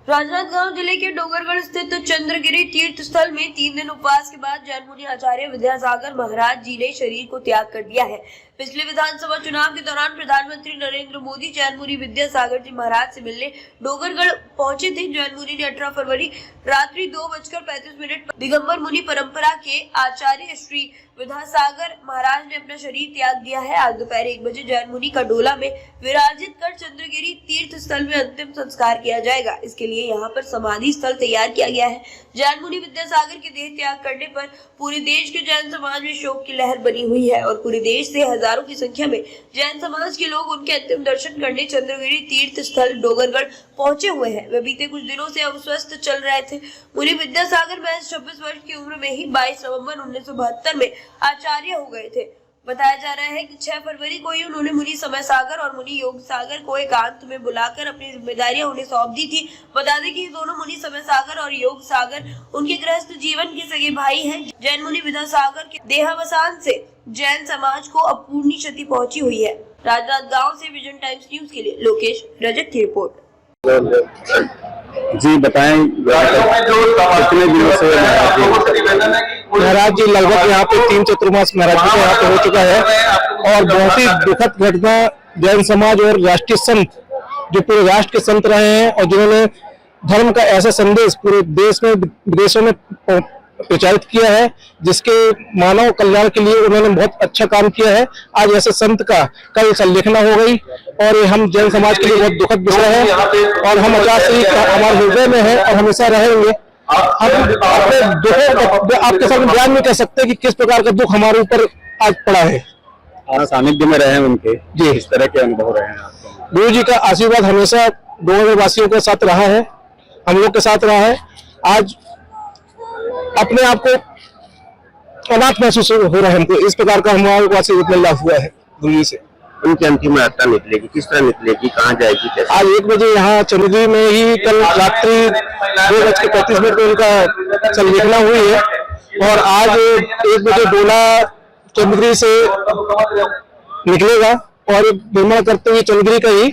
राजनांदगांव जिले के डोंगरगढ़ स्थित चंद्रगिरी तीर्थ स्थल में 3 दिन उपवास के बाद जैन मुनि आचार्य विद्यासागर महाराज जी ने शरीर को त्याग कर दिया है। पिछले विधानसभा चुनाव के दौरान प्रधानमंत्री नरेंद्र मोदी जैन मुनि विद्यासागर जी महाराज से मिलने डोंगरगढ़ पहुंचे थे। जैन मुनि ने 18 फरवरी रात्रि 2:35 दिगंबर मुनि परंपरा के आचार्य श्री विद्यासागर महाराज ने अपना शरीर त्याग दिया है। आज दोपहर 1 बजे जैन मुनि का डोला में विराजित कर चंद्रगिरी तीर्थ स्थल में अंतिम संस्कार किया जाएगा। इसके लिए यहाँ पर समाधि स्थल तैयार किया गया है। जैन मुनि विद्यासागर के देह त्याग करने पर पूरे देश के जैन समाज में शोक की लहर बनी हुई है और पूरे देश से हजारों की संख्या में जैन समाज के लोग उनके अंतिम दर्शन करने चंद्रगिरी तीर्थ स्थल डोंगरगढ़ पहुंचे हुए हैं। वे बीते कुछ दिनों से अस्वस्थ चल रहे थे। मुनि विद्यासागर महज 26 वर्ष की उम्र में ही 22 नवंबर 1972 में आचार्य हो गए थे। बताया जा रहा है कि 6 फरवरी को ही उन्होंने मुनि समय सागर और मुनि योग सागर को एकांत में बुलाकर अपनी जिम्मेदारियां उन्हें सौंप दी थी। बता दें कि दोनों मुनि समय सागर और योग सागर उनके गृहस्थ जीवन के सगे भाई हैं। जैन मुनि विद्यासागर के देहावसान से जैन समाज को अपूर्णीय क्षति पहुंची हुई है। राजनांदगांव से विजन टाइम्स न्यूज के लिए लोकेश रजक की रिपोर्ट। जी बताएं, कितने दिनों से महाराज जी लगभग यहाँ पे 3 चतुर्मास महाराज जी का यहाँ पे हो चुका है और बहुत ही दुखद घटना जैन समाज और राष्ट्रीय संत जो पूरे राष्ट्र के संत रहे हैं और जिन्होंने धर्म का ऐसा संदेश पूरे देश में विदेशों में प्रचारित किया है जिसके मानव कल्याण के लिए उन्होंने बहुत अच्छा काम किया है। आज ऐसे संत का कल संलेखना हो गई और ये हम जैन समाज के लिए बहुत दुखद विषय है और हम अचासी हमारे हृदय में है और हमेशा रहेंगे। हम अपने दुखों आपके साथ बयान में कह सकते हैं कि किस प्रकार का दुख हमारे ऊपर आज पड़ा है। सानिध्य में रहे उनके जी, इस तरह के अनुभव रहे हैं आपको? गुरु जी का आशीर्वाद हमेशा डोंगरगढ़ वासियों के साथ रहा है, हम लोग के साथ रहा है। आज अपने आप को अनाथ महसूस हो रहा है हमको, इस प्रकार का हमारे को आशीर्वाद मिला हुआ है गुरु जी से। उनकी अंतिम यात्रा निकलेगी, किस तरह निकलेगी, कहाँ जाएगी, कैसे? आज 1 बजे यहाँ चंद्रगिरी में ही कल रात्रि 2:35 पे उनका संलेखना हुई है और आज 1 बजे डोला चंद्रगिरी से निकलेगा और निर्माण करते हुए चंद्रगिरी का ही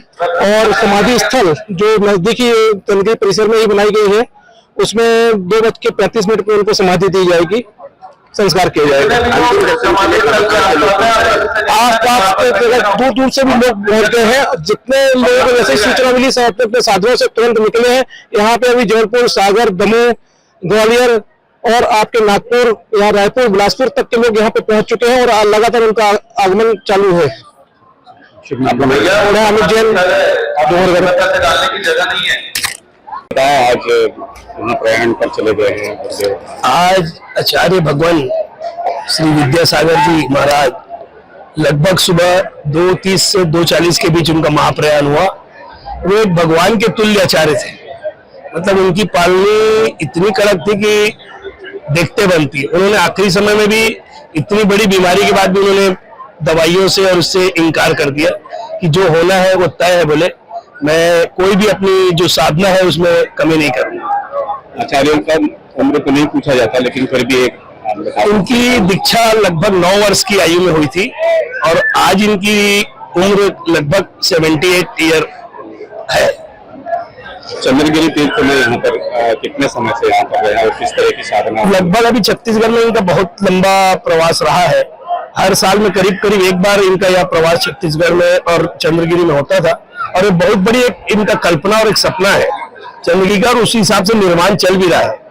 और समाधि स्थल जो नजदीकी चंद्रगिरी परिसर में ही बनाई गई है उसमें 2:35 पे उनको समाधि दी जाएगी, संस्कार किया जाएगा। आस-पास के दूर दूर से भी लोग पहुंच गए हैं। जितने लोग जैसे सूचना मिली अपने साधुओं से तुरंत निकले हैं। यहाँ पे अभी जबलपुर, सागर, दमोह, ग्वालियर और आपके नागपुर, यहाँ रायपुर, बिलासपुर तक के लोग यहाँ पे पहुंच चुके हैं और लगातार उनका आगमन चालू है। अमित जैन, आज वहाँ प्रयाण पर चले गए हैं। आज आचार्य भगवान श्री विद्यासागर जी महाराज लगभग सुबह 2:30 से 2:40 के बीच उनका महाप्रयाण हुआ। वो एक भगवान के तुल्य आचार्य थे, मतलब उनकी पालनी इतनी कड़क थी कि देखते बनती। उन्होंने आखिरी समय में भी इतनी बड़ी बीमारी के बाद भी उन्होंने दवाइयों से और उससे इनकार कर दिया कि जो होना है वो तय है, बोले मैं कोई भी अपनी जो साधना है उसमें कमी नहीं करूंगा। आचार्यों का उम्र तो नहीं पूछा जाता लेकिन फिर भी एक उनकी दीक्षा लगभग 9 वर्ष की आयु में हुई थी और आज इनकी उम्र लगभग 78 ईयर है। चंद्रगिरी तीर्थ में यहाँ पर कितने समय से यहाँ पर रहे हैं और किस तरह की साधना? लगभग अभी छत्तीसगढ़ में इनका बहुत लंबा प्रवास रहा है। हर साल में करीब करीब एक बार इनका यह प्रवास छत्तीसगढ़ में और चंद्रगिरी में होता था और ये बहुत बड़ी एक इनका कल्पना और एक सपना है चंद्रगिरी का और उसी हिसाब से निर्माण चल भी रहा है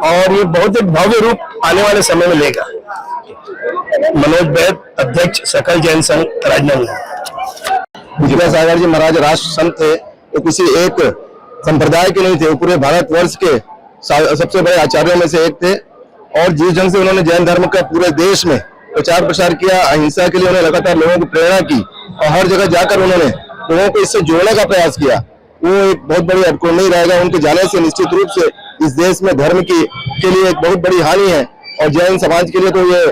और ये बहुत एक भव्य रूप आने वाले समय में लेगा। मनोज वैद, अध्यक्ष सकल जैन संघ, राजनांदगांव। विद्यासागर जी महाराज राष्ट्र संत थे, वो किसी एक संप्रदाय के नहीं थे, वो पूरे भारतवर्ष के सबसे बड़े आचार्यों में से एक थे और जिस ढंग से उन्होंने जैन धर्म का पूरे देश में प्रचार प्रसार किया, अहिंसा के लिए उन्होंने लगातार लोगों को प्रेरणा की और हर जगह जाकर उन्होंने लोगों को इससे जोड़ने का प्रयास किया, वो एक बहुत बड़ी अपूर्णीय रहेगा। उनके जाने से निश्चित रूप से इस देश में धर्म के लिए एक बहुत बड़ी हानि है और जैन समाज के लिए तो ये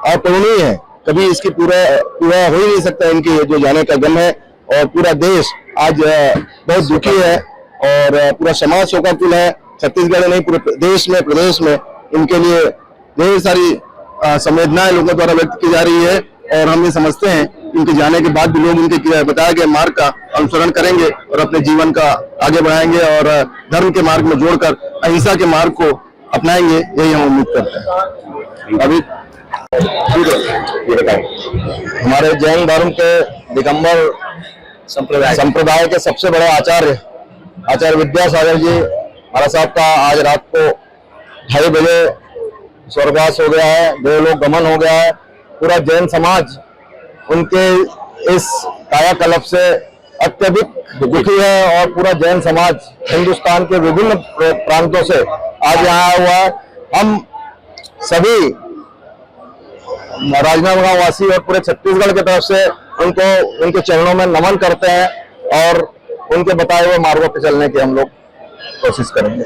अपूर्णीय है, कभी इसकी पूरा हो ही नहीं सकता इनकी जो जाने का गम है और पूरा देश आज बहुत दुखी है और पूरा समाज शोकाकुल है। छत्तीसगढ़ नहीं पूरे देश में प्रदेश में इनके लिए ढेर सारी संवेदनाएं लोगों द्वारा व्यक्त की जा रही है और हम ये समझते हैं इनके जाने के बाद भी लोग इनके बताए गए मार्ग का अनुसरण करेंगे और अपने जीवन का आगे बढ़ाएंगे और धर्म के मार्ग में जोड़कर अहिंसा के मार्ग को अपनाएंगे, यही हम उम्मीद करते हैं। अभी हमारे जैन धर्म के दिगंबर संप्रदाय के सबसे बड़े आचार्य विद्यासागर जी महाराज साहब का आज रात को 2:30 बजे स्वर्गवास हो गया है, देवलोक गमन हो गया है। पूरा जैन समाज उनके इस कायाकल्प से अत्यधिक दुखी है और पूरा जैन समाज हिंदुस्तान के विभिन्न प्रांतों से आज यहाँ आया हुआ है। हम सभी राजनांदगांव वासी और पूरे छत्तीसगढ़ की तरफ से उनको उनके चरणों में नमन करते हैं और उनके बताए हुए मार्गों पर चलने की हम लोग कोशिश करेंगे।